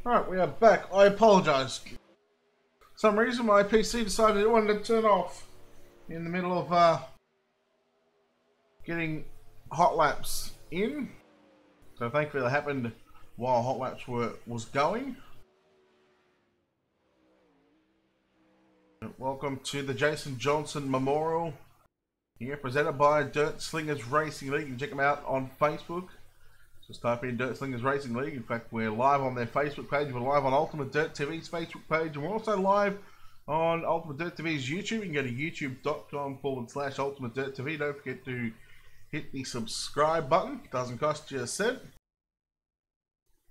Alright, we are back. I apologise. For some reason my PC decided it wanted to turn off in the middle of getting hot laps in. So thankfully that happened while hot laps was going. Welcome to the Jason Johnson Memorial here, presented by Dirt Slingers Racing League. You can check them out on Facebook. Just type in Dirt Slingers Racing League. In fact, we're live on their Facebook page. We're live on Ultimate Dirt TV's Facebook page. And we're also live on Ultimate Dirt TV's YouTube. You can go to youtube.com/Ultimate Dirt TV. Don't forget to hit the subscribe button. It doesn't cost you a cent.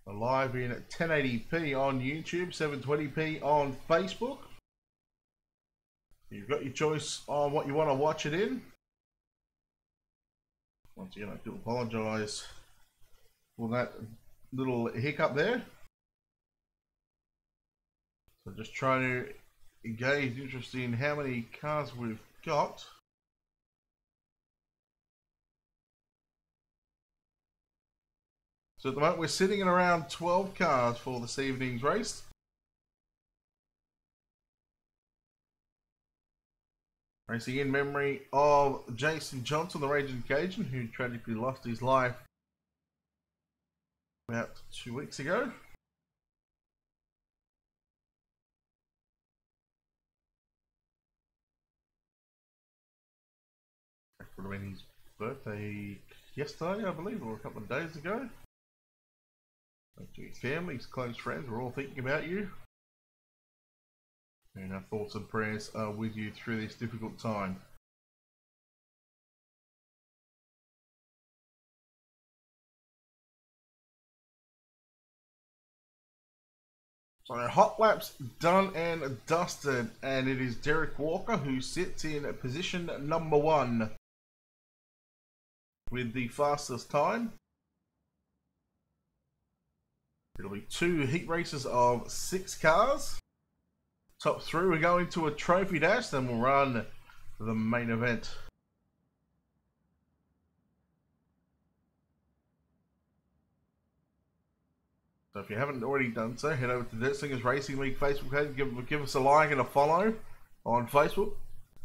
We're live in 1080p on YouTube, 720p on Facebook. You've got your choice on what you want to watch it in. Once again, I do apologise for that little hiccup there. So just trying to engage interest in how many cars we've got. So at the moment we're sitting at around 12 cars for this evening's race. Racing in memory of Jason Johnson, the Raging Cajun, who tragically lost his life about 2 weeks ago. That would have been his birthday yesterday, I believe, or a couple of days ago. To his family, his close friends, we're all thinking about you. And our thoughts and prayers are with you through this difficult time. So hot laps done and dusted, and it is Derek Walker who sits in position number 1 with the fastest time. It'll be 2 heat races of 6 cars. Top 3 we go into a trophy dash, then we'll run the main event. So if you haven't already done so, head over to Dirt Slingers Racing League Facebook page. Give us a like and a follow on Facebook.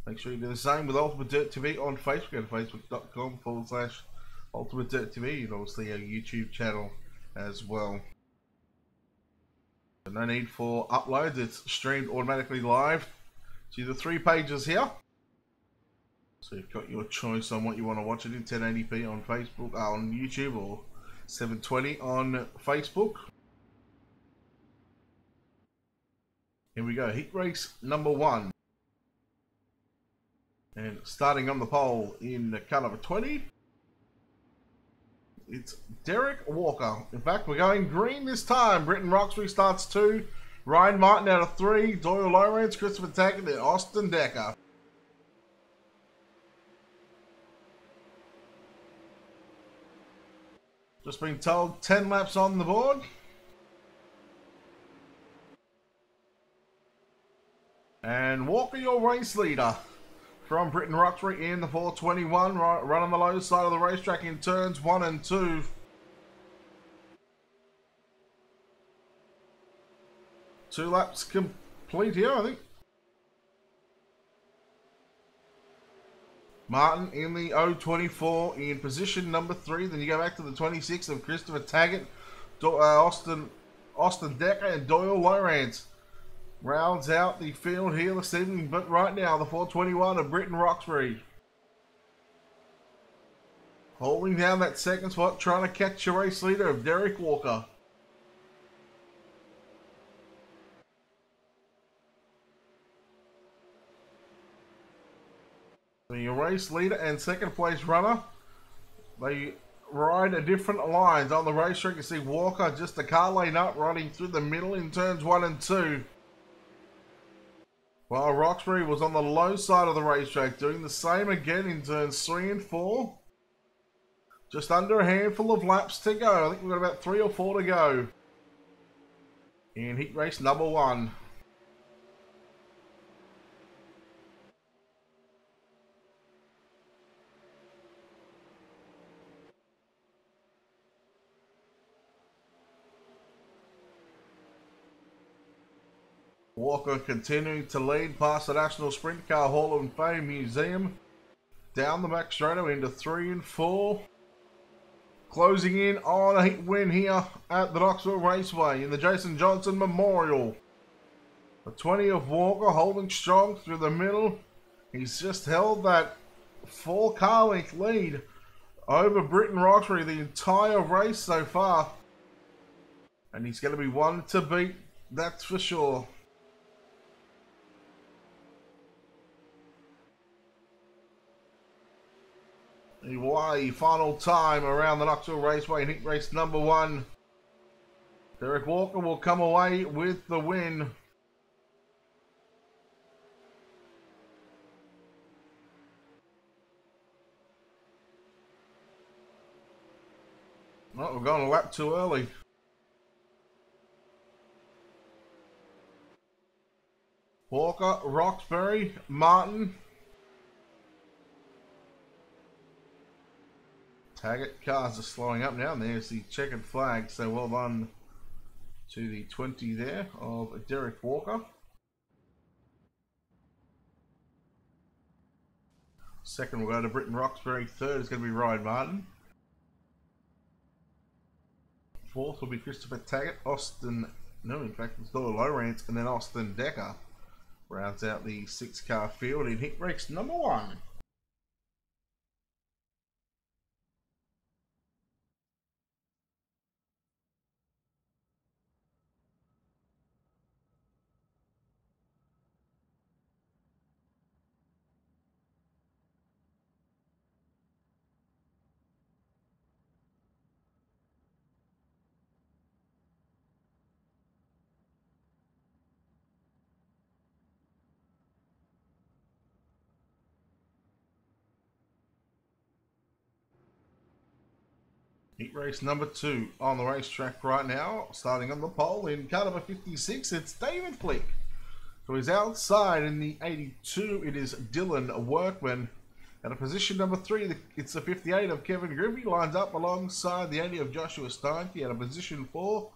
Make sure you do the same with Ultimate Dirt TV on Facebook. Go to facebook.com/Ultimate Dirt TV, and obviously our YouTube channel as well. So no need for uploads, it's streamed automatically live to the 3 pages here. So you've got your choice on what you want to watch it in, 1080p on Facebook, on YouTube, or 720 on Facebook. Here we go, heat race number 1. And starting on the pole in the car number 20, it's Derek Walker. In fact, we're going green this time. Britton Roxbury starts 2, Ryan Martin out of 3, Doyle Lawrence, Christopher Taggart, and Austin Decker. Just been told 10 laps on the board. And Walker, your race leader from Britton Roxbury in the 421, run on the low side of the racetrack in turns 1 and 2. Two laps complete here, I think. Martin in the 024 in position number 3. Then you go back to the 26 of Christopher Taggart, Austin Decker, and Doyle Lawrence. Rounds out the field here this evening, but right now the 421 of Britton Roxbury. Holding down that second spot, trying to catch your race leader of Derek Walker. So your race leader and second place runner, they ride at different lines on the racetrack. You see Walker just a car lane up, riding through the middle in turns 1 and 2. While Roxbury was on the low side of the racetrack, doing the same again in turns 3 and 4. Just under a handful of laps to go. I think we've got about 3 or 4 to go in heat race number 1. Walker continuing to lead past the National Sprint Car Hall of Fame Museum. Down the back straight into 3 and 4. Closing in on a win here at the Knoxville Raceway in the Jason Johnson Memorial. The 20 of Walker holding strong through the middle. He's just held that 4 car length lead over Britton Roxbury the entire race so far. And he's going to be one to beat, that's for sure. Away, final time around the Knoxville Raceway in heat race number 1. Derek Walker will come away with the win. Oh, we're going a lap too early. Walker, Roxbury, Martin. Taggart cars are slowing up now, and there's the checkered flag, so well done to the 20 there of Derek Walker. Second will go to Britton Roxbury, third is going to be Ryan Martin. Fourth will be Christopher Taggart, in fact it's Doyle Lowrance, and then Austin Decker rounds out the 6-car field in heat race number 1. Heat race number 2 on the racetrack right now. Starting on the pole in car number 56, it's David Flick. To his outside in the 82, it is Dylan Workman. At a position number 3, it's the 58 of Kevin Griffey, lines up alongside the 80 of Joshua Steinke. At a position 4,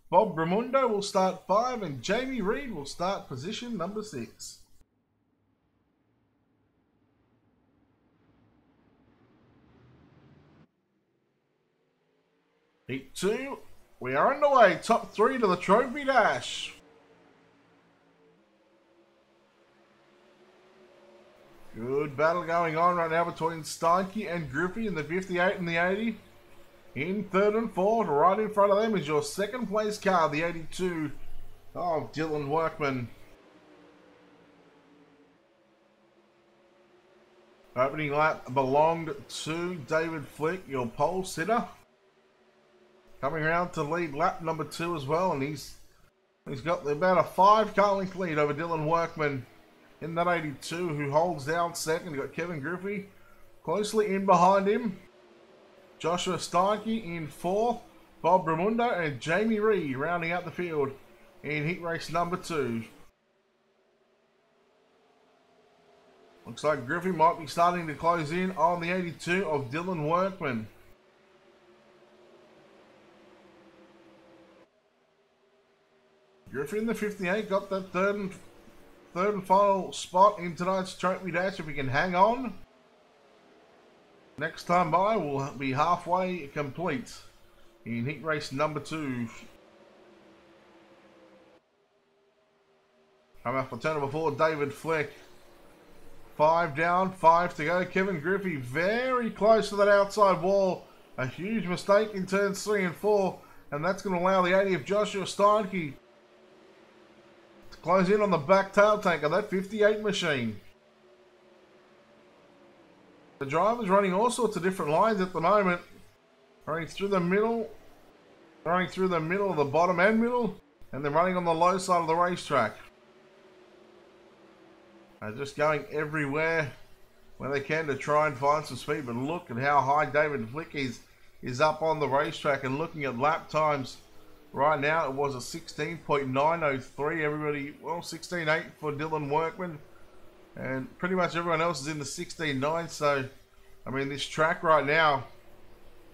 Bob Ramundo will start 5, and Jamie Reed will start position number 6. Heat 2, we are underway. Top 3 to the Trophy Dash. Good battle going on right now between Steinke and Griffey in the 58 and the 80. In 3rd and 4th, right in front of them is your 2nd place car, the 82 of Dylan Workman. Opening lap belonged to David Flick, your pole sitter. Coming around to lead lap number 2 as well, and he's got about a 5-car length lead over Dylan Workman in that 82, who holds down 2nd. You've got Kevin Griffey closely in behind him. Joshua Steinke in 4th. Bob Ramundo and Jamie Reed rounding out the field in heat race number 2. Looks like Griffey might be starting to close in on the 82 of Dylan Workman. Griffey in the 58 got that third and final spot in tonight's Trophy Dash. If we can hang on, next time by will be halfway complete in heat race number 2. Come out for turn number 4, David Fleck. 5 down, 5 to go. Kevin Griffey very close to that outside wall. A huge mistake in turns 3 and 4, and that's going to allow the 80 of Joshua Steinke to close in on the back tail tank of that 58 machine. The driver's running all sorts of different lines at the moment. Running through the middle, of the bottom and middle, and then running on the low side of the racetrack. They're just going everywhere where they can to try and find some speed. But look at how high David Flick is up on the racetrack, and looking at lap times right now, it was a 16.903. Everybody, well, 16.8 for Dylan Workman, and pretty much everyone else is in the 16.9. So, I mean, this track right now,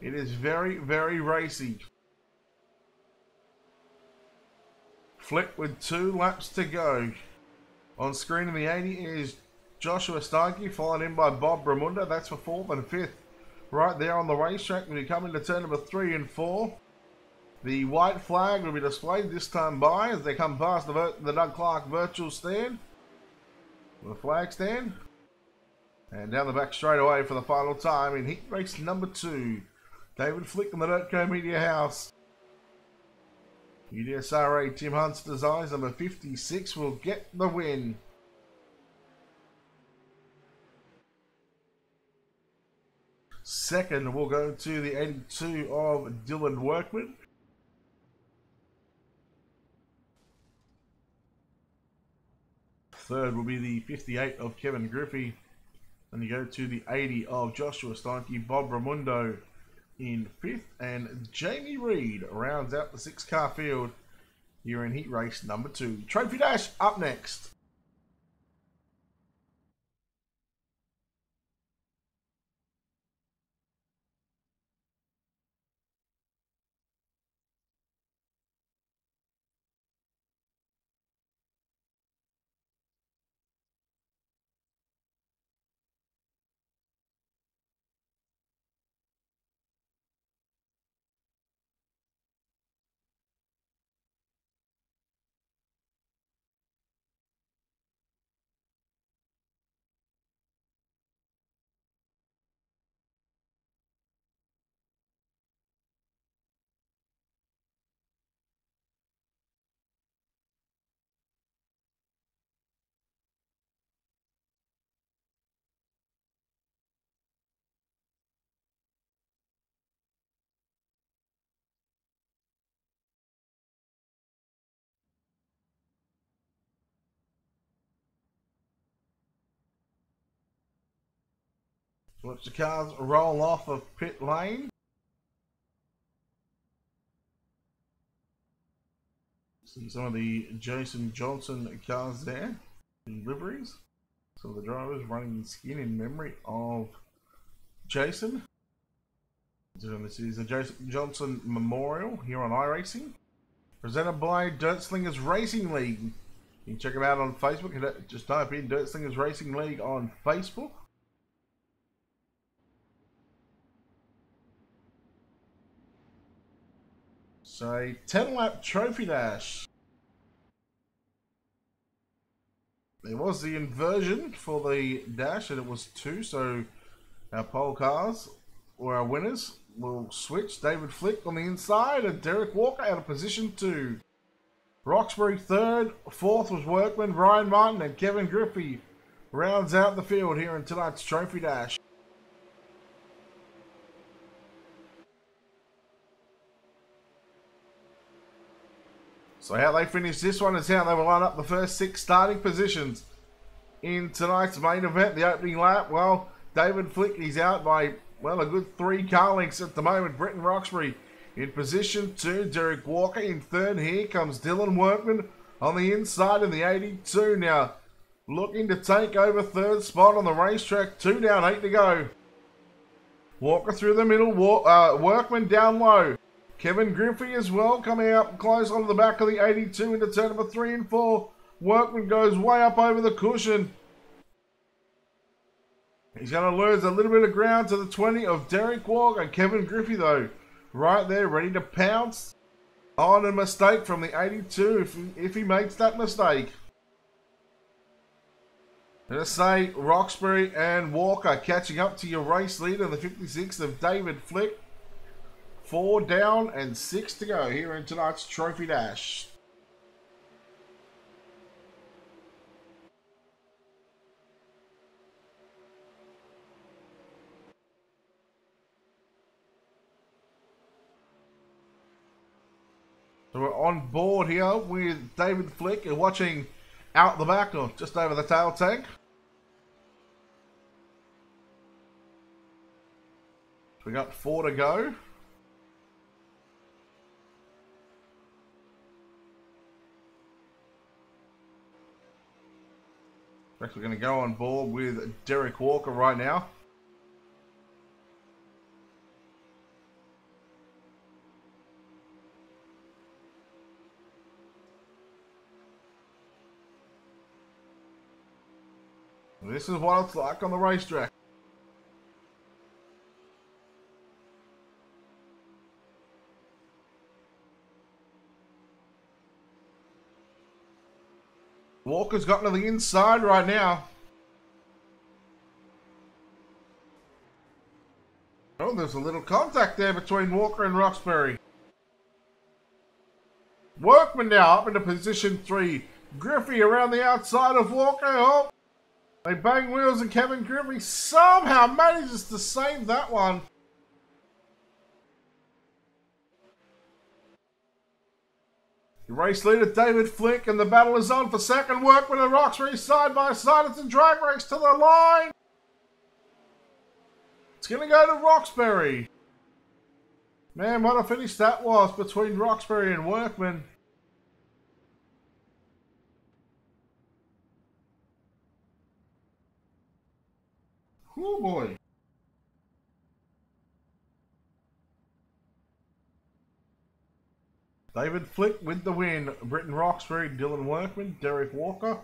it is very, very racy. Flick with 2 laps to go. On screen in the 80 is Joshua Starkey, followed in by Bob Bramunda. That's for 4th and 5th. Right there on the racetrack when you come into turn number 3 and 4. The white flag will be displayed this time by as they come past the Doug Clark virtual stand. The flag stand. And down the back straight away for the final time in heat race number 2. David Flick in the Dirtco Media House. DSRL Tim Hunt's designs number 56 will get the win. Second will go to the 82 of Dylan Workman. Third will be the 58 of Kevin Griffey. And you go to the 80 of Joshua Steinke, Bob Ramundo in 5th. And Jamie Reed rounds out the 6-car field here in heat race number 2. Trophy Dash up next. Watch the cars roll off of pit lane. See some of the Jason Johnson cars there, the liveries. So the drivers running skin in memory of Jason. This is the Jason Johnson Memorial here on iRacing. Presented by Dirt Slingers Racing League. You can check them out on Facebook. Just type in Dirt Slingers Racing League on Facebook. So 10-lap trophy dash. There was the inversion for the dash and it was 2, so our pole cars were our winners. We'll switch. David Flick on the inside and Derek Walker out of position 2. Roxbury 3rd, 4th was Workman, Brian Martin and Kevin Griffey rounds out the field here in tonight's trophy dash. So how they finish this one is how they will line up the first 6 starting positions in tonight's main event. The opening lap, well, David Flick, he's out by, well, a good 3 car lengths at the moment. Britton Roxbury in position 2. Derek Walker in 3rd. Here comes Dylan Workman on the inside in the 82 now. Looking to take over 3rd spot on the racetrack. 2 down, 8 to go. Walker through the middle, Workman down low. Kevin Griffey as well, coming up close onto the back of the 82 into turn number 3 and 4. Workman goes way up over the cushion. He's going to lose a little bit of ground to the 20 of Derek Walker. Kevin Griffey, though, right there, ready to pounce on a mistake from the 82 if he makes that mistake. Let's say Roxbury and Walker catching up to your race leader, the 56 of David Flick. 4 down and 6 to go here in tonight's trophy dash. So we're on board here with David Flick and watching out the back or just over the tail tank. We got 4 to go. We're going to go on board with Derek Walker right now. This is what it's like on the racetrack. Walker's gotten to the inside right now. Oh, there's a little contact there between Walker and Roxbury. Workman now up into position 3. Griffey around the outside of Walker. Oh, they bang wheels and Kevin Griffey somehow manages to save that one. The race leader David Flick, and the battle is on for second. Workman and Roxbury side by side. It's a drag race to the line. It's going to go to Roxbury. Man, what a finish that was between Roxbury and Workman. Oh boy. David Flick with the win. Britton Roxbury, Dylan Workman, Derek Walker,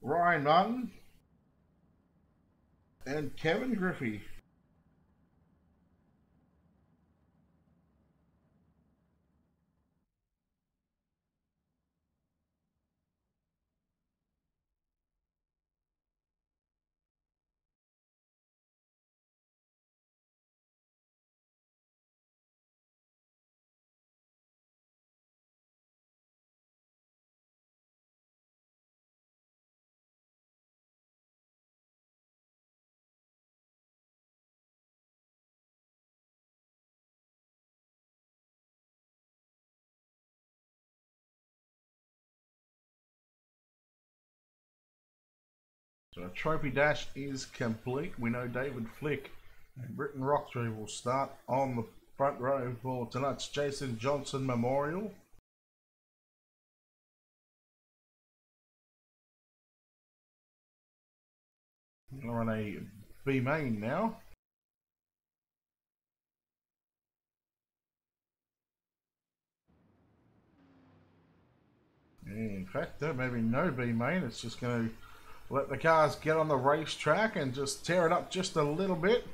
Ryan Martin, and Kevin Griffey. So a trophy dash is complete. We know David Flick and Britton Roxbury will start on the front row for tonight's Jason Johnson Memorial. We're on a B main now. In fact, there may be no B main. It's just going to let the cars get on the racetrack and just tear it up just a little bit.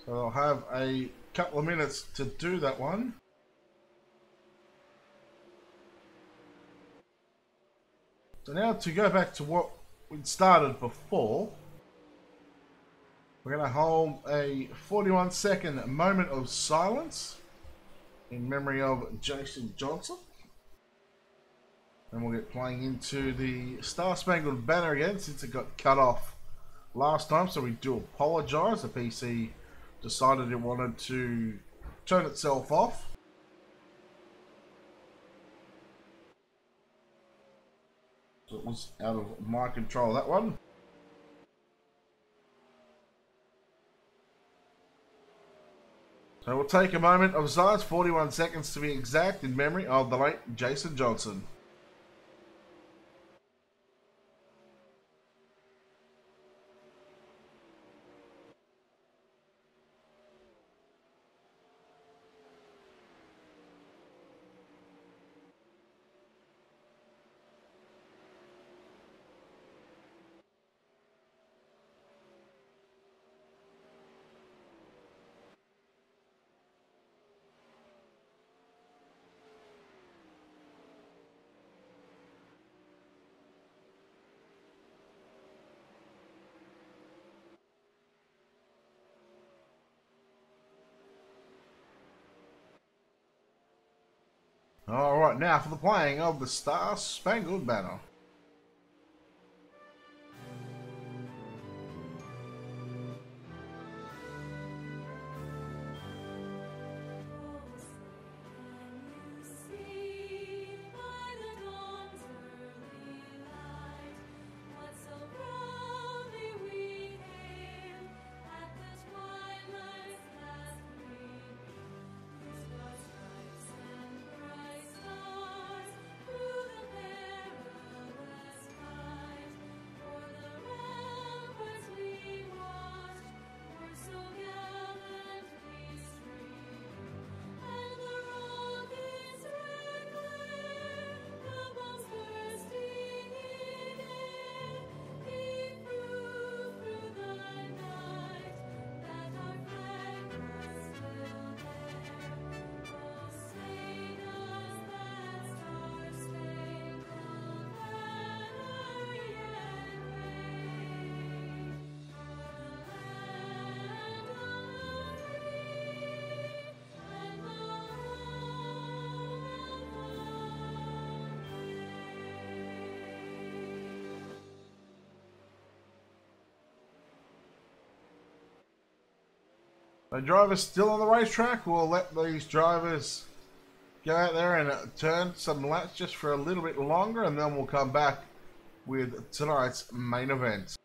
So they'll have a couple of minutes to do that one. So now to go back to what we'd started before, we're going to hold a 41-second moment of silence in memory of Jason Johnson. And we'll get playing into the Star Spangled Banner again since it got cut off last time. So we do apologise. The PC decided it wanted to turn itself off. So it was out of my control, that one. So we'll take a moment of silence, 41 seconds to be exact, in memory of the late Jason Johnson. Alright, now for the playing of the Star Spangled Banner. The drivers still on the racetrack. We'll let these drivers go out there and turn some laps just for a little bit longer, and then we'll come back with tonight's main event.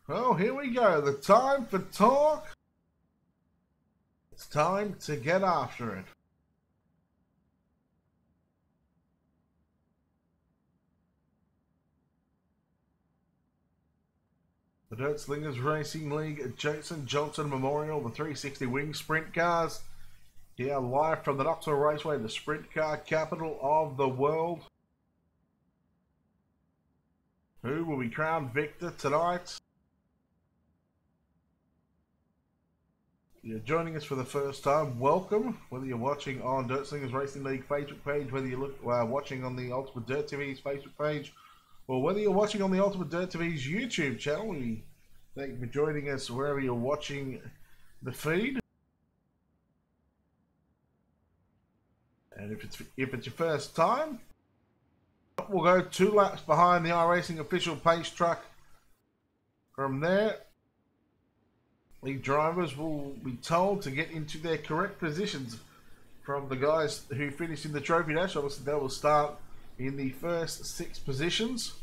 Well, here we go. The time for talk. It's time to get after it. The Dirt Slingers Racing League Jason Johnson Memorial, the 360 Wing Sprint Cars. Here live from the Knoxville Raceway, the sprint car capital of the world. Who will be crowned victor tonight? If you're joining us for the first time, welcome. Whether you're watching on Dirt Slingers Racing League Facebook page, whether you're watching on the Ultimate Dirt TV's Facebook page, or whether you're watching on the Ultimate Dirt TV's YouTube channel, we thank you for joining us wherever you're watching the feed. And if it's your first time, we'll go 2 laps behind the iRacing official pace truck. From there, the drivers will be told to get into their correct positions from the guys who finished in the trophy dash. Obviously, they will start in the first 6 positions.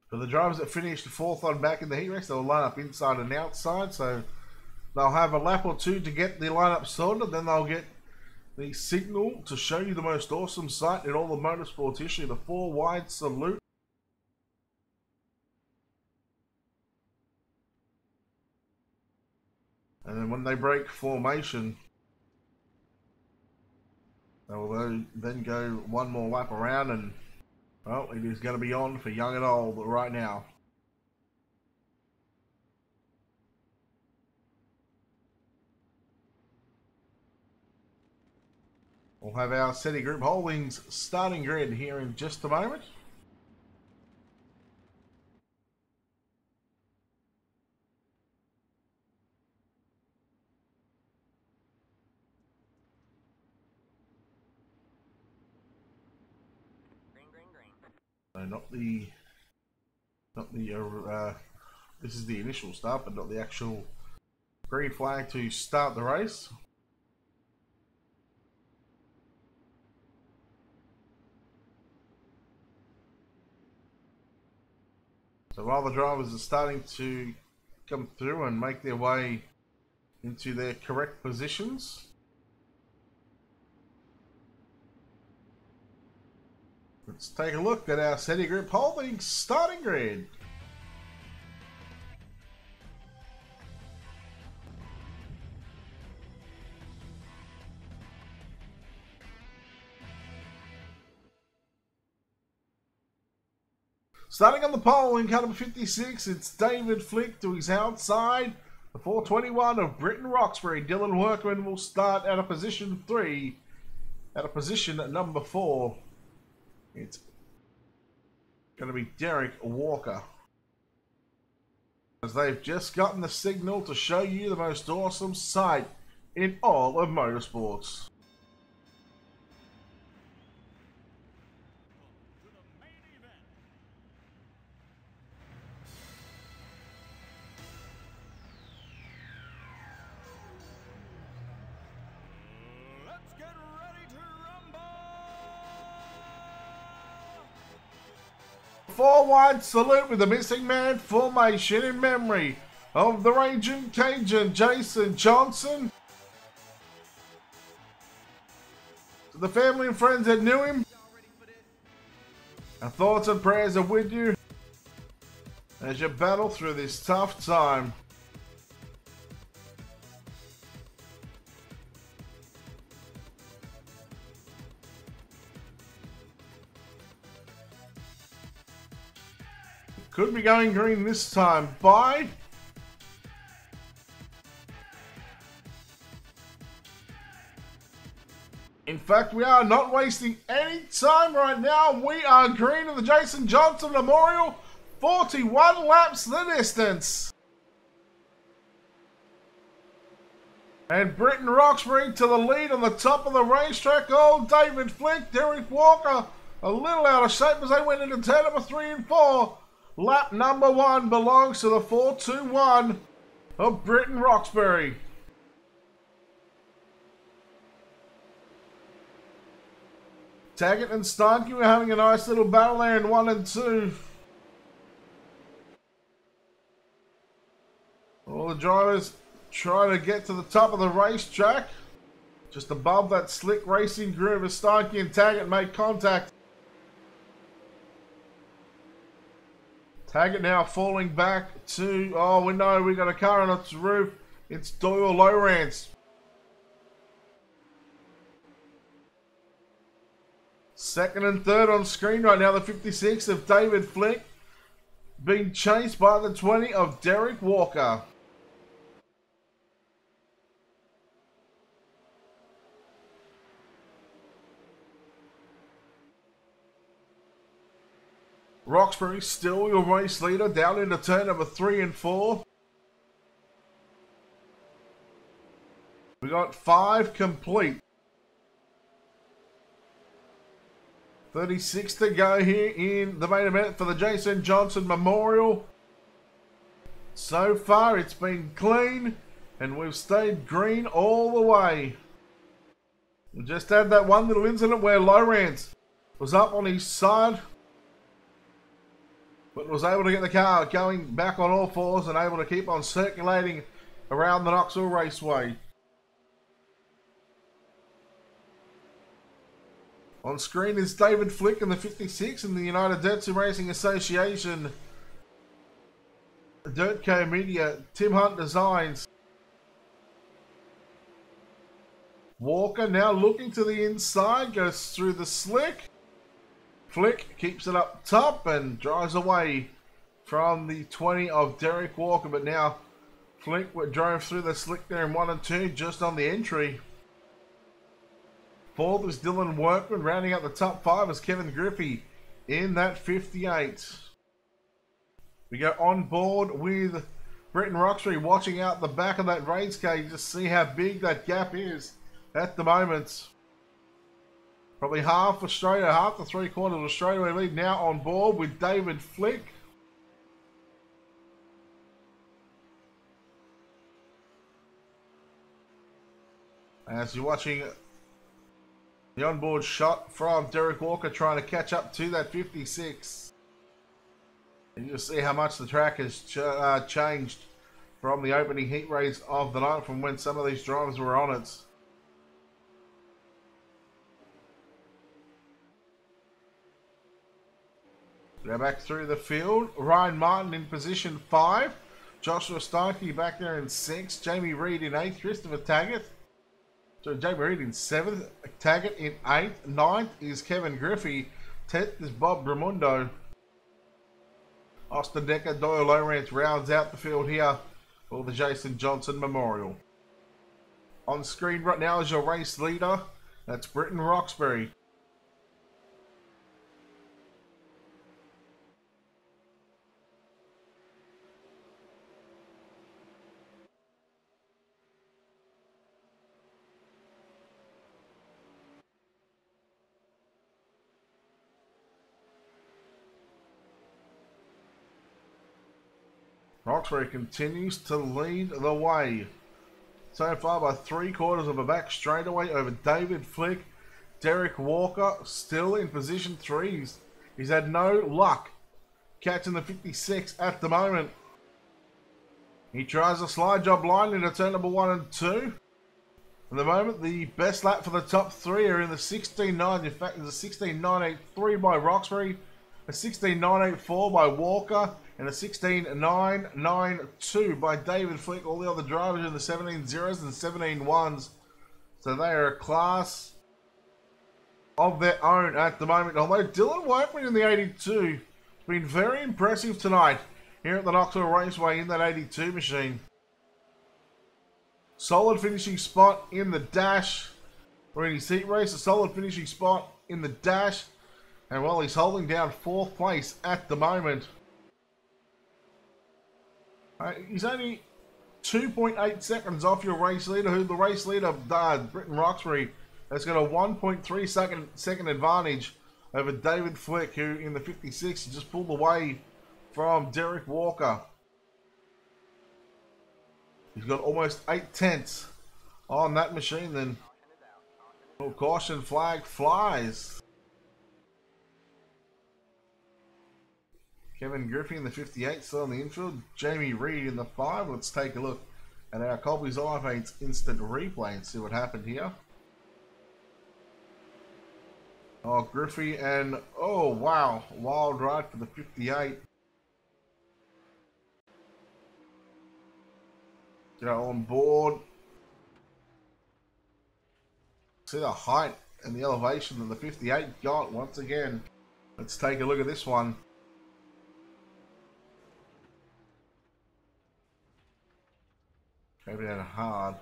For the drivers that finished 4th on back in the heat race, they'll line up inside and outside. So they'll have a lap or 2 to get the lineup sorted. Then they'll get the signal to show you the most awesome sight in all the motorsports history, the 4 wide salute. And then when they break formation, they will then go one more lap around, and well, it is going to be on for young and old right now. We'll have our SETI Group Holdings starting grid here in just a moment. So this is the initial start, but not the actual green flag to start the race. So while the drivers are starting to come through and make their way into their correct positions, let's take a look at our SETI Group Holdings starting grid. Starting on the pole in car number 56, it's David Flick to his outside. The 421 of Britton Roxbury. Dylan Workman will start at a position 3. At a position at number 4, it's going to be Derek Walker. As they've just gotten the signal to show you the most awesome sight in all of motorsports. Four wide salute with the missing man formation in memory of the Raging Cajun Jason Johnson. To the family and friends that knew him, our thoughts and prayers are with you as you battle through this tough time. Could be going green this time by in fact, we are not wasting any time right now. We are green of the Jason Johnson Memorial. 41 laps the distance. And Britton Roxbury to the lead on the top of the racetrack. Oh, David Flick, Derek Walker a little out of shape as they went into turn number 3 and 4. Lap number 1 belongs to the 421 of Britton Roxbury. Taggart and Starkey were having a nice little battle there in 1 and 2. All the drivers trying to get to the top of the racetrack. Just above that slick racing groove as Starkey and Taggart make contact. Taggart now falling back to, oh, we know we got a car on its roof. It's Doyle Lowrance. Second and third on screen right now, the 56 of David Flick being chased by the 20 of Derek Walker. Roxbury still your race leader down into turn number 3 and 4. We got 5 complete. 36 to go here in the main event for the Jason Johnson Memorial. So far it's been clean and we've stayed green all the way. We just had that one little incident where Lowrance was up on his side, but was able to get the car going back on all fours and able to keep on circulating around the Knoxville Raceway. On screen is David Flick in the 56 in the United Dirt Sim Racing Association. Dirt Co Media, Tim Hunt Designs. Walker now looking to the inside, goes through the slick. Flick keeps it up top and drives away from the 20 of Derek Walker, but now Flick drove through the slick there in 1 and 2 just on the entry. Fourth is Dylan Workman, rounding out the top 5 is Kevin Griffey in that 58. We go on board with Britton Roxbury watching out the back of that race car. You just see how big that gap is at the moment. Probably half Australia, half to 3/4 of Australia lead now on board with David Flick. As you're watching the onboard shot from Derek Walker trying to catch up to that 56. And you just see how much the track has changed from the opening heat race of the night, from when some of these drivers were on it. Go back through the field. Ryan Martin in position 5. Joshua Starkey back there in 6. Jamie Reed in 8th. Christopher Taggart. So Jamie Reed in 7th. Taggart in 8th. 9th is Kevin Griffey. 10th is Bob Bramundo. Austin Decker, Doyle Lowrance rounds out the field here for the Jason Johnson Memorial. On screen right now is your race leader. That's Britton Roxbury. Roxbury continues to lead the way. So far by 3/4 of a back straightaway over David Flick. Derek Walker still in position 3. He's had no luck catching the 56 at the moment. He tries a slide job line into turn number 1 and 2. At the moment, the best lap for the top 3 are in the 16.9. In fact, there's a 16.983 by Roxbury, a 16.984 by Walker, and a 16.992 by David Flick. All the other drivers in the 17.0s and 17.1s. So they are a class of their own at the moment. Although Dylan Workman in the 82 has been very impressive tonight here at the Knoxville Raceway in that 82 machine. Solid finishing spot in the dash. Or in his heat race, a solid finishing spot in the dash. And while he's holding down 4th place at the moment. He's only 2.8 seconds off your race leader, who the race leader, Britton Roxbury, has got a 1.3 second advantage over David Flick, who in the 56 just pulled away from Derek Walker. He's got almost 8/10 on that machine then. Oh, caution flag flies. Kevin Griffey in the 58 still in the infield. Jamie Reed in the 5. Let's take a look at our Colby's iPaint's instant replay and see what happened here. Oh, Griffey and, oh wow, wild ride for the 58. Go on board. See the height and the elevation that the 58 got once again. Let's take a look at this one. Go down hard.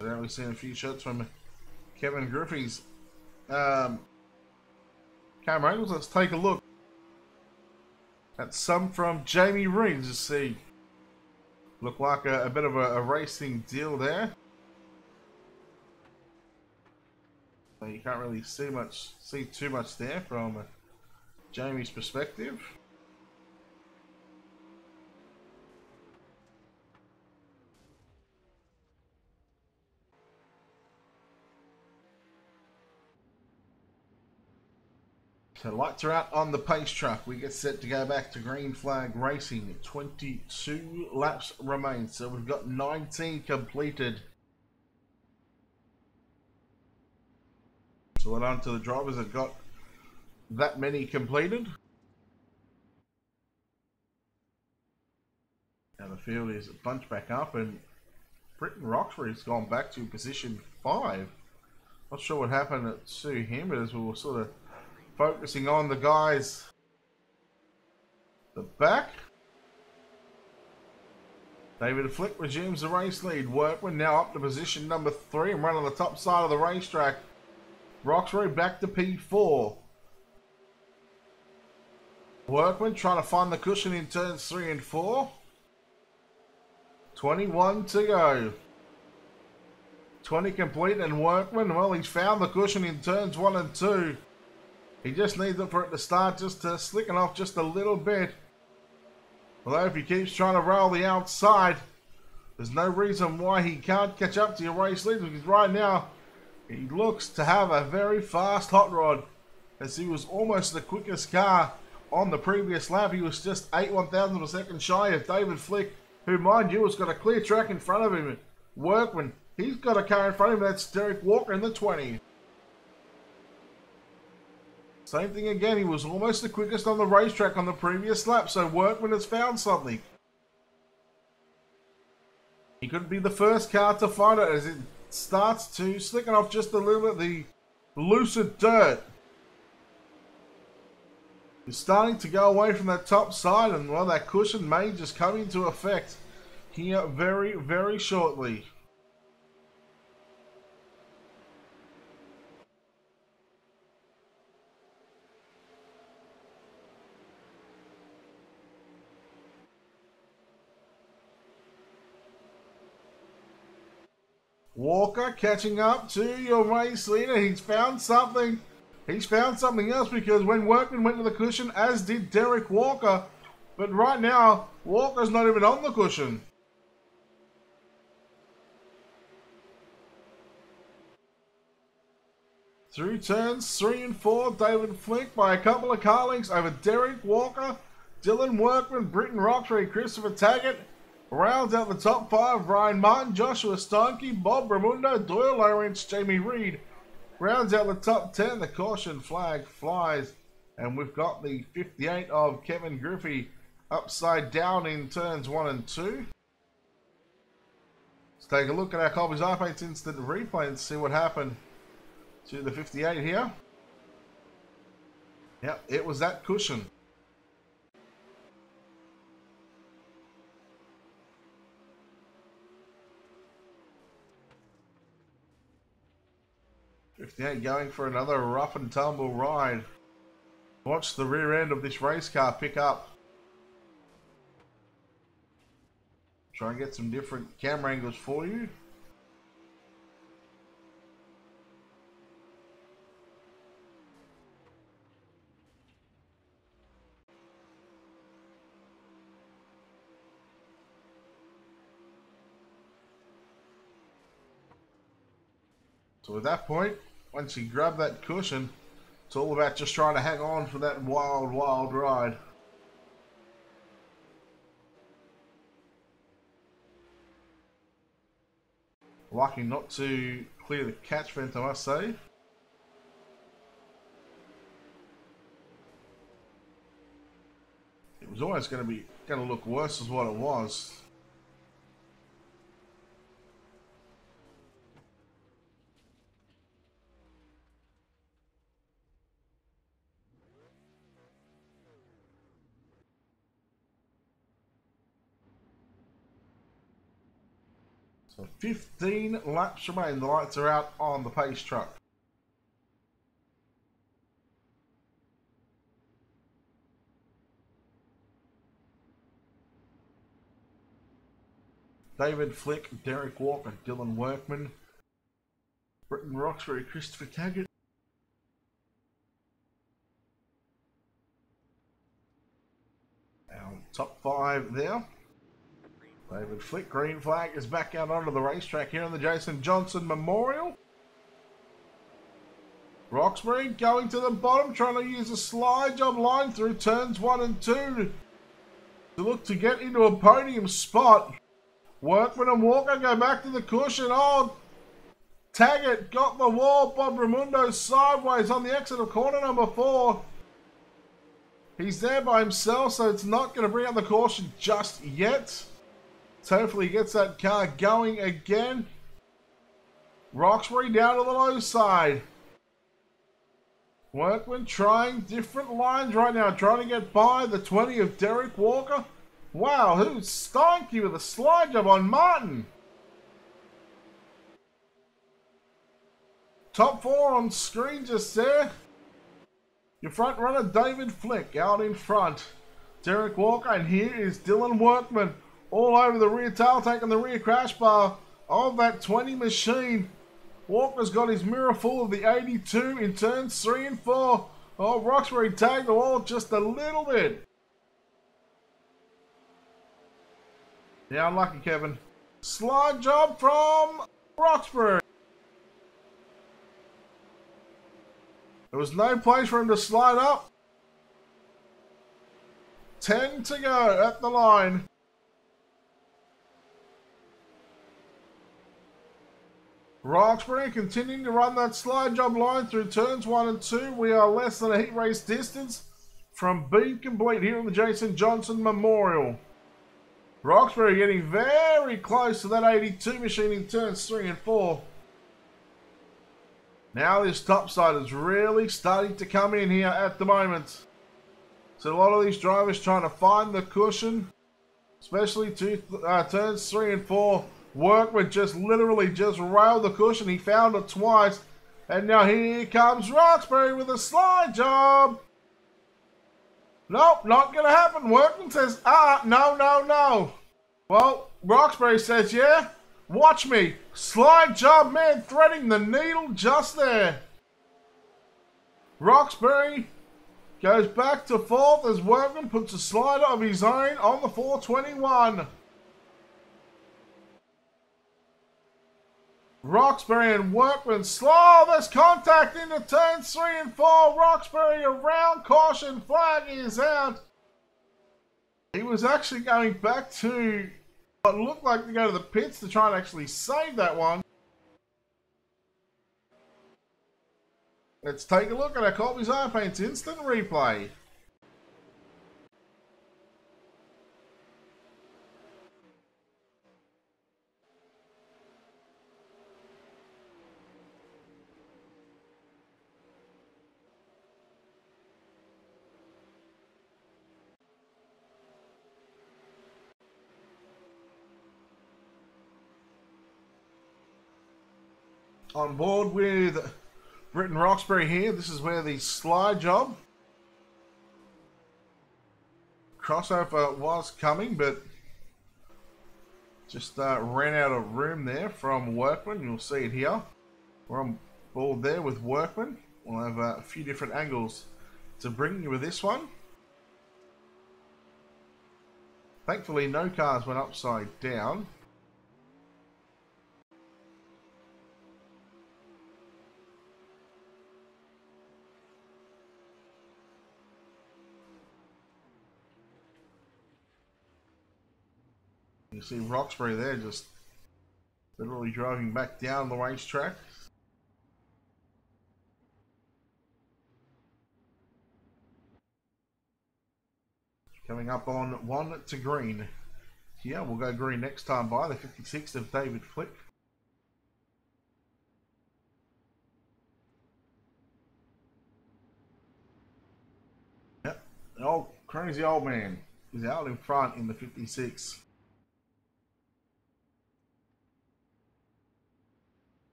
Then we've seen a few shots from Kevin Griffey's camera angles. Let's take a look at some from Jamie Reed to see. Look like a bit of a racing deal there. So you can't really see too much there from Jamie's perspective. So lights are out on the pace truck. We get set to go back to green flag racing. 22 laps remain. So we've got 19 completed. So well done to the drivers that got that many completed. Now the field is bunched back up, and Britton Roxbury's gone back to position 5. Not sure what happened to him, but as we were sort of focusing on the guys the back. David Flick resumes the race lead. Workman now up to position number 3 and run on the top side of the racetrack. Roxbury back to P4. Workman trying to find the cushion in turns 3 and 4. 21 to go. 20 complete, and Workman, well, he's found the cushion in turns 1 and 2. He just needs it for it to start just to slicken off just a little bit. Although if he keeps trying to roll the outside, there's no reason why he can't catch up to your race leader, because right now he looks to have a very fast hot rod, as he was almost the quickest car on the previous lap. He was just 8/1000 of a second shy of David Flick, who, mind you, has got a clear track in front of him. Workman, he's got a car in front of him. That's Derek Walker in the 20. Same thing again. He was almost the quickest on the racetrack on the previous lap, so Workman has found something. He could be the first car to find it as it starts to slicken off just a little bit the looser dirt. He's starting to go away from that top side, and well, that cushion may just come into effect here very, very shortly. Walker catching up to your race leader. He's found something. He's found something else, because when Workman went to the cushion, as did Derek Walker. But right now, Walker's not even on the cushion. Through turns 3 and 4, David Flick by a couple of car lengths over Derek Walker, Dylan Workman, Britton Roxbury, Christopher Taggart. Rounds out the top 5, Ryan Martin, Joshua Steinke, Bob Ramundo, Doyle Lawrence, Jamie Reed. Rounds out the top 10, the caution flag flies, and we've got the 58 of Kevin Griffey upside down in turns 1 and 2. Let's take a look at our Colby's iPates instant replay and see what happened to the 58 here. Yep, it was that cushion. Going for another rough and tumble ride. Watch the rear end of this race car pick up. Try and get some different camera angles for you. So at that point, once you grab that cushion, it's all about just trying to hang on for that wild, wild ride. Lucky not to clear the catch vent, I must say. It was always going to look worse as what it was. So 15 laps remain. The lights are out on the pace truck. David Flick, Derek Walker, Dylan Workman, Britton Roxbury, Christopher Taggart. Top 5 there. David Flick, green flag, is back out onto the racetrack here on the Jason Johnson Memorial. Roxbury going to the bottom, trying to use a slide job line through turns 1 and 2 to look to get into a podium spot. Workman and Walker go back to the cushion. Oh, Taggart got the wall. Bob Raimundo sideways on the exit of corner number 4. He's there by himself, so it's not going to bring out the caution just yet. So hopefully he gets that car going again. Roxbury down to the low side. Workman trying different lines right now, trying to get by the 20 of Derek Walker. Wow, who's Steinke with a slide job on Martin? Top 4 on screen just there. Your front runner, David Flick, out in front. Derek Walker, and here is Dylan Workman. All over the rear tail, taking the rear crash bar of that 20 machine. Walker's got his mirror full of the 82 in turns 3 and 4. Oh, Roxbury tagged the wall just a little bit. Yeah, unlucky, Kevin. Slide job from Roxbury. There was no place for him to slide up. 10 to go at the line. Roxbury continuing to run that slide job line through turns 1 and 2. We are less than a heat race distance from being complete here on the Jason Johnson Memorial. Roxbury getting very close to that 82 machine in turns 3 and 4. Now this top side is really starting to come in here at the moment. So a lot of these drivers trying to find the cushion, especially to turns 3 and 4. Workman just literally just railed the cushion. He found it twice. And now here comes Roxbury with a slide job. Nope, not going to happen. Workman says, no. Well, Roxbury says, yeah, watch me. Slide job, man, threading the needle just there. Roxbury goes back to 4th as Workman puts a slider of his own on the 421. Roxbury and Workman slow. There's contact into turns 3 and 4. Roxbury around. Caution flag is out. He was actually going back to what looked like to go to the pits to try and actually save that one. Let's take a look at our Colby's Iron Paints instant replay. On board with Britton Roxbury here. This is where the slide job crossover was coming, but just ran out of room there from Workman. You'll see it here. We're on board there with Workman. We'll have a few different angles to bring you with this one. Thankfully, no cars went upside down. You see Roxbury there just literally driving back down the racetrack. Coming up on 1 to green. Here, we'll go green next time by the 56 of David Flick. Yep, the old crazy old man is out in front in the 56.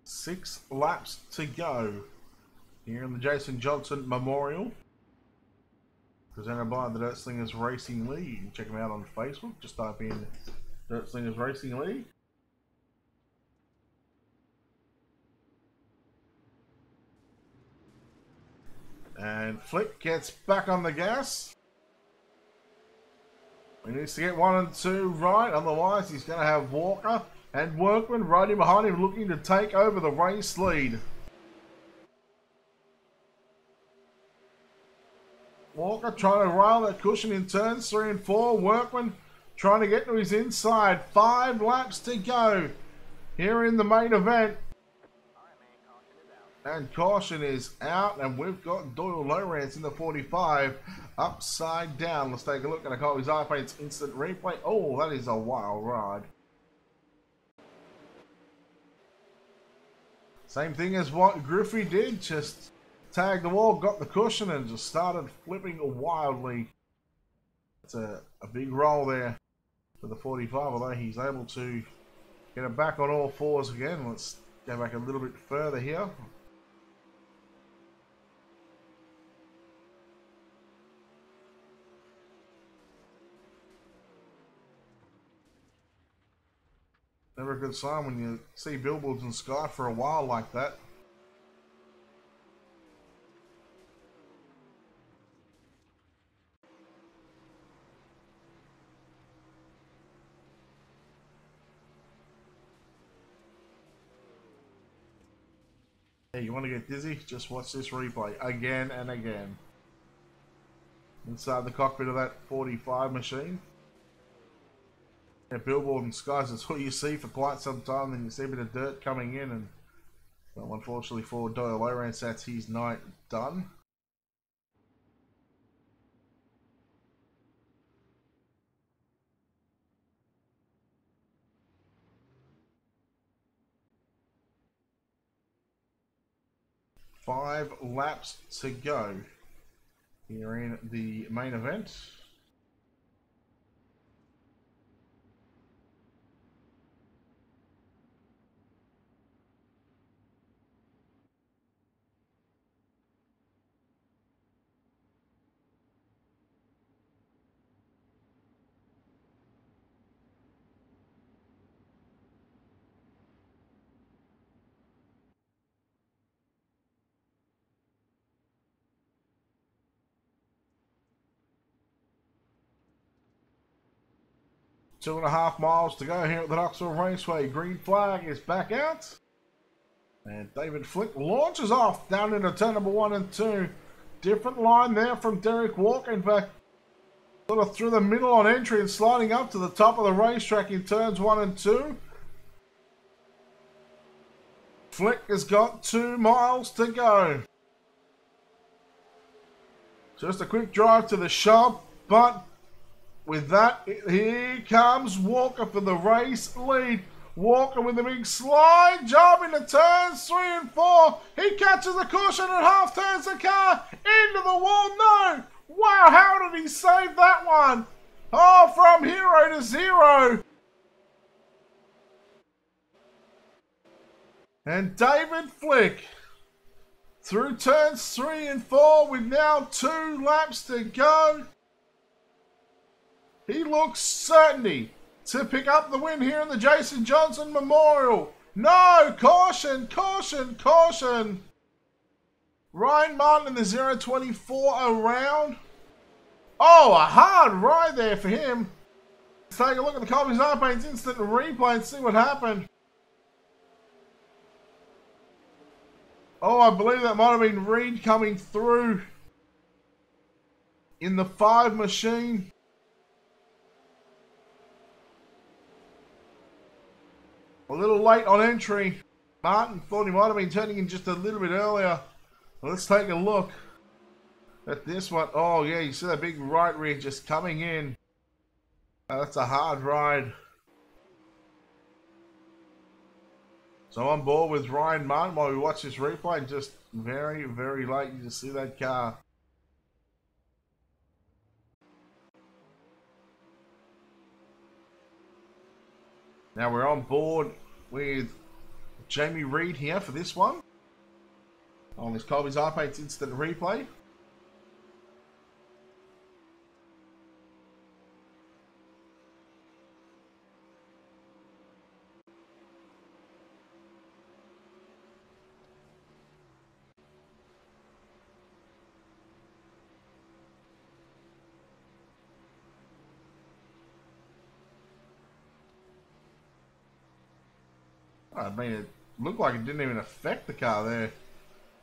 Six laps to go here in the Jason Johnson Memorial, presented by the Dirt Slingers Racing League. You can check them out on Facebook. Just type in Dirt Slingers Racing League. And Flick gets back on the gas. He needs to get 1 and 2 right, otherwise he's going to have Walker and Workman riding behind him looking to take over the race lead. Walker trying to rail that cushion in turns 3 and 4. Workman trying to get to his inside. 5 laps to go here in the main event. And caution is out, and we've got Doyle Lowrance in the 45 upside down. Let's take a look at a call his iPade's instant replay. Oh, that is a wild ride. Same thing as what Griffey did, just tagged the wall, got the cushion, and just started flipping wildly. It's a big roll there for the 45, although he's able to get it back on all fours again. Let's go back a little bit further here. Never a good sign when you see billboards in the sky for a while like that. Hey, you want to get dizzy? Just watch this replay again and again. Inside the cockpit of that 45 machine. Yeah, billboard and skies, that's what you see for quite some time. Then you see a bit of dirt coming in, and well, unfortunately for Doyle Lowrance, that's his night done. Five laps to go here in the main event. Two and a half miles to go here at the Knoxville Raceway. Green flag is back out. And David Flick launches off down into turn number 1 and 2. Different line there from Derek Walker. In fact, sort of through the middle on entry and sliding up to the top of the racetrack in turns 1 and 2. Flick has got 2 miles to go. Just a quick drive to the shop, but with that, here comes Walker for the race lead. Walker with a big slide job into turns 3 and 4. He catches the cushion and half turns the car into the wall. No! Wow, how did he save that one? Oh, from hero to zero. And David Flick through turns 3 and 4 with now 2 laps to go. He looks certain to pick up the win here in the Jason Johnson Memorial. No! Caution! Caution! Caution! Ryan Martin in the 024 around. Oh, a hard ride there for him. Let's take a look at the Colby's iPane's instant replay and see what happened. Oh, I believe that might have been Reed coming through in the 5 machine. A little late on entry. Martin thought he might have been turning in just a little bit earlier. Well, let's take a look at this one. Oh, yeah, you see that big right rear just coming in. Oh, that's a hard ride. So on board with Ryan Martin while we watch this replay. Just very, very late. You just see that car. Now we're on board with Jamie Reed here for this one. On this Colby's iPane's instant replay. I mean, it looked like it didn't even affect the car there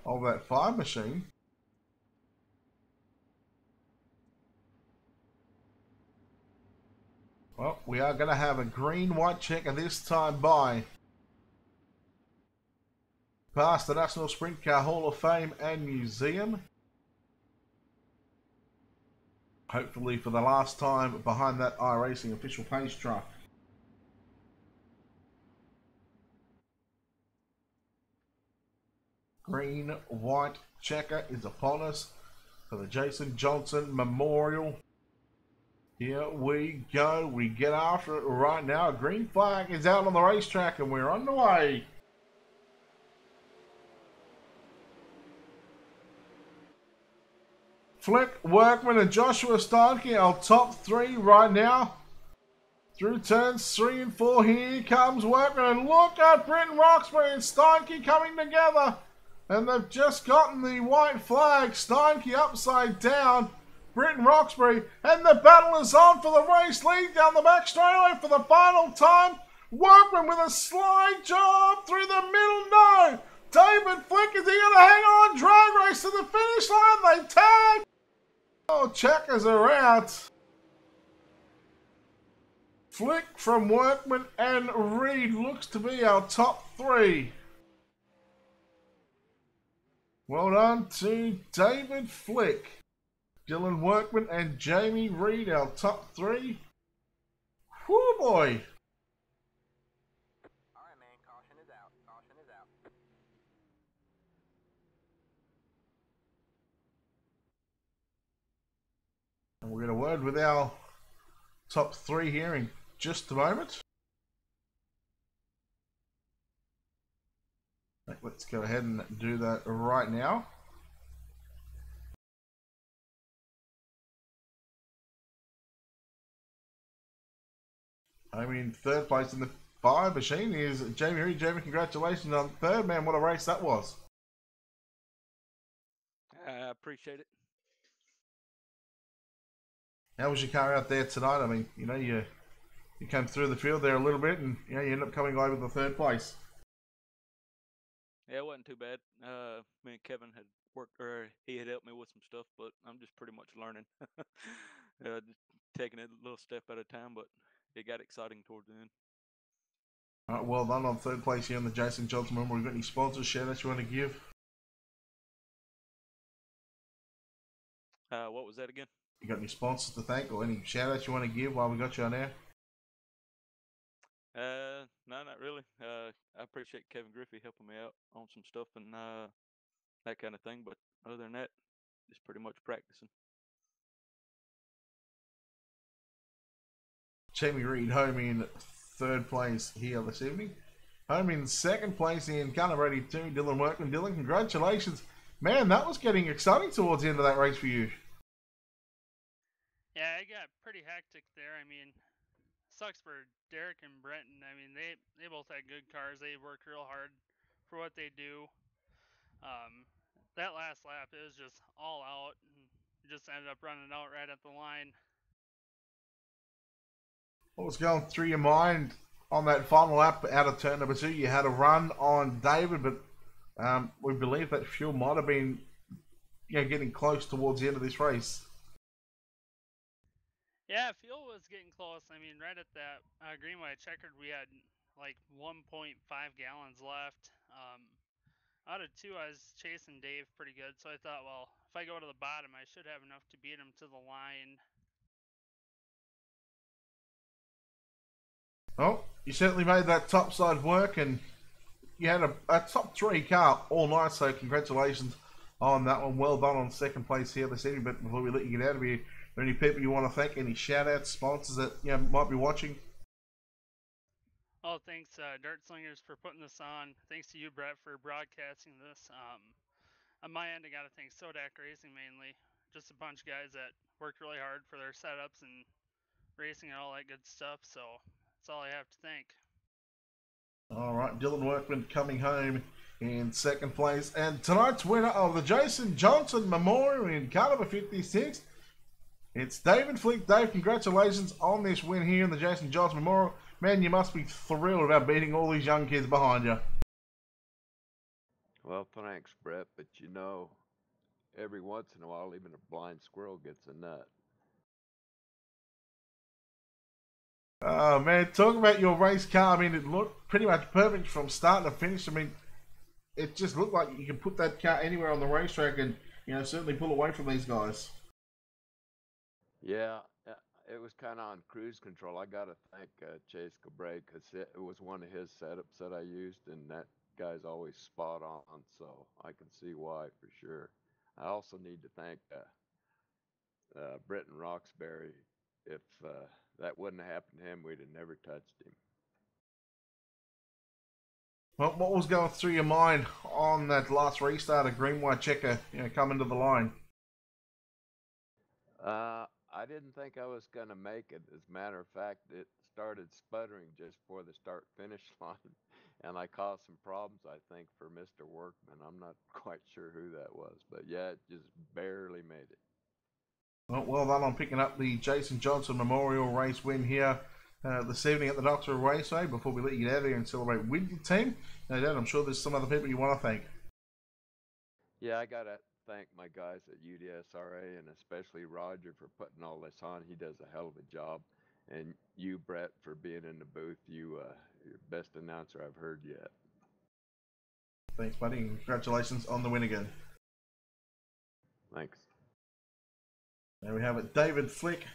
of that fire machine. Well, we are going to have a green-white checker this time by past the National Sprint Car Hall of Fame and Museum. Hopefully for the last time behind that iRacing official pace truck. Green-white checker is upon us for the Jason Johnson Memorial. Here we go. We get after it right now. A green flag is out on the racetrack and we're underway. Flick, Workman and Joshua Steinke, our top three right now. Through turns 3 and 4, here comes Workman. And look at Britton Roxbury and Steinke coming together. And they've just gotten the white flag. Steinke upside down. Britton Roxbury. And the battle is on for the race lead down the back straightaway for the final time. Workman with a slide job through the middle. No. David Flick, is he going to hang on? Drag race to the finish line. They tag. Oh, checkers are out. Flick from Workman and Reed looks to be our top three. Well done to David Flick, Dylan Workman and Jamie Reed, our top three. Whoo boy. All right, man. Caution is out. Caution is out. And we're going to word with our top three here in just a moment. Let's go ahead and do that right now. I mean, third place in the fire machine is Jamie Reed. Jamie, congratulations on third, man. What a race that was. I appreciate it. How was your car out there tonight? I mean, you know, you came through the field there a little bit and, you know, you ended up coming away with the third place. Yeah, it wasn't too bad. Me and Kevin had worked, or he had helped me with some stuff, but I'm just pretty much learning. Just taking it a little step at a time, but it got exciting towards the end. All right, well done on third place here on the Jason Johnson Memorial. We've got any sponsors, shout-outs you want to give? What was that again? You got any sponsors to thank or any shout-outs you want to give while we got you on air? No, not really. I appreciate Kevin Griffey helping me out on some stuff and that kind of thing, but other than that, just pretty much practicing. Jamie Reed home in third place here this evening. Home in second place in Gunner 82, Dylan Workman. Dylan, congratulations. Man, that was getting exciting towards the end of that race for you. Yeah, it got pretty hectic there. I mean, sucks for Derek and Brenton. I mean, they both had good cars. They worked real hard for what they do. That last lap, it was just all out, and just ended up running out right at the line. What was going through your mind on that final lap out of turn number 2? You had a run on David, but we believe that fuel might have been, you know, getting close towards the end of this race. Yeah, fuel was getting close. I mean, right at that green white checkered, we had like 1.5 gallons left. Out of 2, I was chasing Dave pretty good, so I thought, well, if I go to the bottom, I should have enough to beat him to the line. Oh, you certainly made that top side work, and you had a top 3 car all night, so congratulations on that one. Well done on second place here this evening. But before we let you get out of here, are there any people you want to thank, any shout-outs, sponsors that, you know, might be watching? Oh, thanks, Dirt Slingers, for putting this on. Thanks to you, Brett, for broadcasting this. On my end, I got to thank Sodak Racing mainly. Just a bunch of guys that worked really hard for their setups and racing and all that good stuff. So that's all I have to thank. All right, Dylan Workman coming home in second place. And tonight's winner of the Jason Johnson Memorial in car number 56, it's David Flick. Dave, congratulations on this win here in the Jason Johnson Memorial. Man, you must be thrilled about beating all these young kids behind you. Well, thanks, Brett, but you know, every once in a while, even a blind squirrel gets a nut. Oh, man, talk about your race car. I mean, it looked pretty much perfect from start to finish. I mean, it just looked like you can put that car anywhere on the racetrack and, you know, certainly pull away from these guys. Yeah, it was kind of on cruise control. I got to thank Chase Cabre because it was one of his setups that I used, and that guy's always spot on, so I can see why for sure. I also need to thank Britton Roxbury. If that wouldn't have happened to him, we'd have never touched him. Well, what was going through your mind on that last restart of green white checker, you know, coming to the line? I didn't think I was going to make it. As a matter of fact, it started sputtering just before the start finish line, and I caused some problems, I think, for Mr. Workman. I'm not quite sure who that was, but yeah, it just barely made it. Well done on picking up the Jason Johnson Memorial Race win here this evening at the Knoxville Raceway. Before we let you get out of here and celebrate with your team, no doubt I'm sure there's some other people you want to thank. Yeah, I got to thank my guys at UDSRA and especially Roger for putting all this on. He does a hell of a job. And you, Brett, for being in the booth. You're best announcer I've heard yet. Thanks, buddy, and congratulations on the win again. Thanks. There we have it, David Flick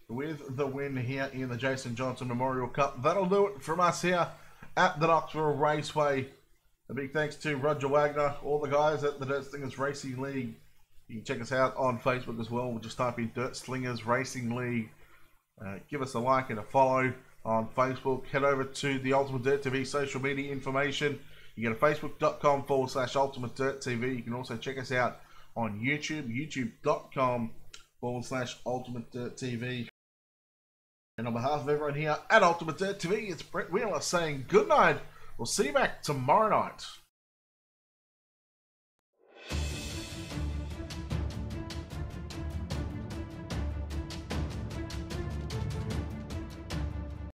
with the win here in the Jason Johnson Memorial Cup. That'll do it from us here at the Knoxville Raceway. A big thanks to Roger Wagner, all the guys at the Dirt Slingers Racing League. You can check us out on Facebook as well. We'll just type in Dirt Slingers Racing League. Give us a like and a follow on Facebook. Head over to the Ultimate Dirt TV social media information. You go to facebook.com/Ultimate Dirt TV. You can also check us out on YouTube, youtube.com/Ultimate Dirt TV. And on behalf of everyone here at Ultimate Dirt TV, it's Brett Wheeler saying good night. We'll see you back tomorrow night.